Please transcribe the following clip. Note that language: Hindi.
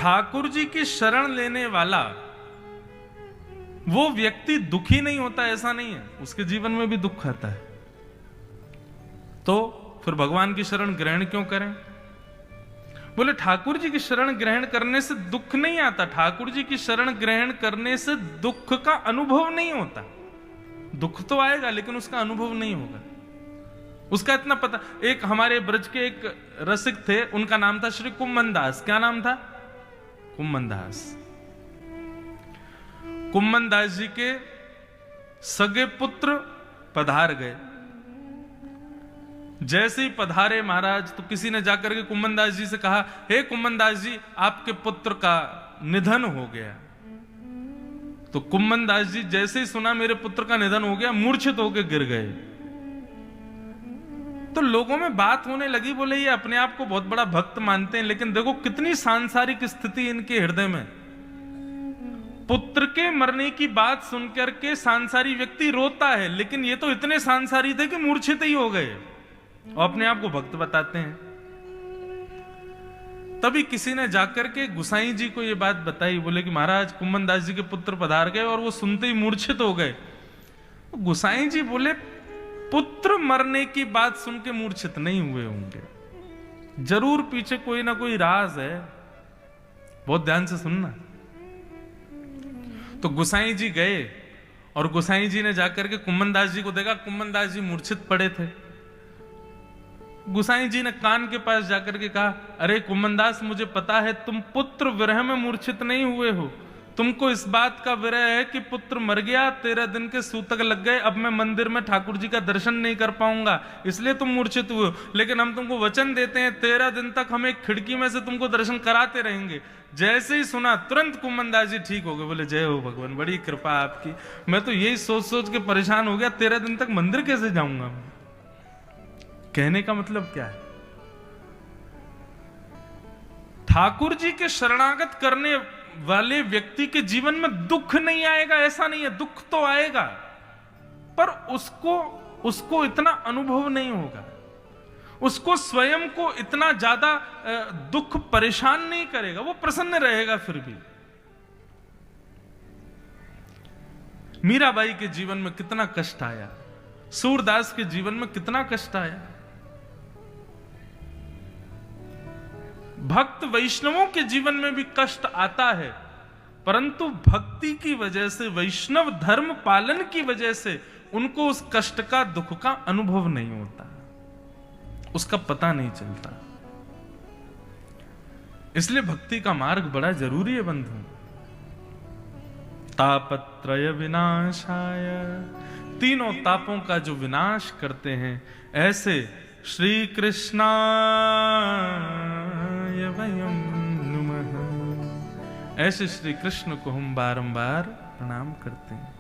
ठाकुर जी की शरण लेने वाला वो व्यक्ति दुखी नहीं होता, ऐसा नहीं है, उसके जीवन में भी दुख आता है। तो फिर भगवान की शरण ग्रहण क्यों करें? बोले ठाकुर जी की शरण ग्रहण करने से दुख नहीं आता, ठाकुर जी की शरण ग्रहण करने से दुख का अनुभव नहीं होता। दुख तो आएगा लेकिन उसका अनुभव नहीं होगा। उसका इतना पता, एक हमारे ब्रज के एक रसिक थे, उनका नाम था श्री कुम्मन दास। क्या नाम था? कुम्मन दास। कुम्मन दास जी के सगे पुत्र पधार गए। जैसे ही पधारे महाराज, तो किसी ने जाकर के कुम्मन दास जी से कहा, हे कुम्मन दास जी, आपके पुत्र का निधन हो गया। तो कुम्मन दास जी जैसे ही सुना मेरे पुत्र का निधन हो गया, मूर्छित होकर गिर गए। तो लोगों में बात होने लगी, बोले ये अपने आप को बहुत बड़ा भक्त मानते हैं, लेकिन देखो कितनी सांसारिक स्थिति इनके हृदय में। पुत्र के मरने की बात सुनकर के सांसारी व्यक्ति रोता है, लेकिन ये तो इतने सांसारी थे कि मूर्छित ही हो गए और अपने आप को भक्त बताते हैं। तभी किसी ने जाकर के गुसाई जी को ये बात बताई, बोले कि महाराज कुम्मन दास जी के पुत्र पधार गए, और वो सुनते ही मूर्छित हो गए। गुसाई जी बोले, पुत्र मरने की बात सुन के मूर्छित नहीं हुए होंगे, जरूर पीछे कोई ना कोई राज है, बहुत ध्यान से सुनना। तो गुसाई जी गए और गुसाई जी ने जाकर के कुम्मन दास जी को देखा, कुम्मन दास जी मूर्छित पड़े थे। गुसाई जी ने कान के पास जाकर के कहा, अरे कुम्मन दास, मुझे पता है तुम पुत्र विरह में मूर्छित नहीं हुए हो, तुमको इस बात का विरह है कि पुत्र मर गया, 13 दिन के सूतक लग गए, अब मैं मंदिर में ठाकुर जी का दर्शन नहीं कर पाऊंगा, इसलिए तुम मूर्छित हुए हो। लेकिन हम तुमको वचन देते हैं 13 दिन तक हम एक खिड़की में से तुमको दर्शन कराते रहेंगे। जैसे ही सुना तुरंत कुम्मन दास जी ठीक हो गए। बोले जय हो भगवान, बड़ी कृपा आपकी। मैं तो यही सोच सोच के परेशान हो गया, 13 दिन तक मंदिर कैसे जाऊंगा। कहने का मतलब क्या है? ठाकुर जी के शरणागत करने वाले व्यक्ति के जीवन में दुख नहीं आएगा, ऐसा नहीं है, दुख तो आएगा, पर उसको इतना अनुभव नहीं होगा, उसको स्वयं को इतना ज्यादा दुख परेशान नहीं करेगा, वो प्रसन्न रहेगा। फिर भी मीराबाई के जीवन में कितना कष्ट आया, सूरदास के जीवन में कितना कष्ट आया। भक्त वैष्णवों के जीवन में भी कष्ट आता है, परंतु भक्ति की वजह से, वैष्णव धर्म पालन की वजह से उनको उस कष्ट का, दुख का अनुभव नहीं होता, उसका पता नहीं चलता। इसलिए भक्ति का मार्ग बड़ा जरूरी है बंधु। तापत्रय विनाशाय, तीनों तापों का जो विनाश करते हैं, ऐसे श्री कृष्णाय वयं नमः, ऐसे श्री कृष्ण को हम बारंबार प्रणाम करते हैं।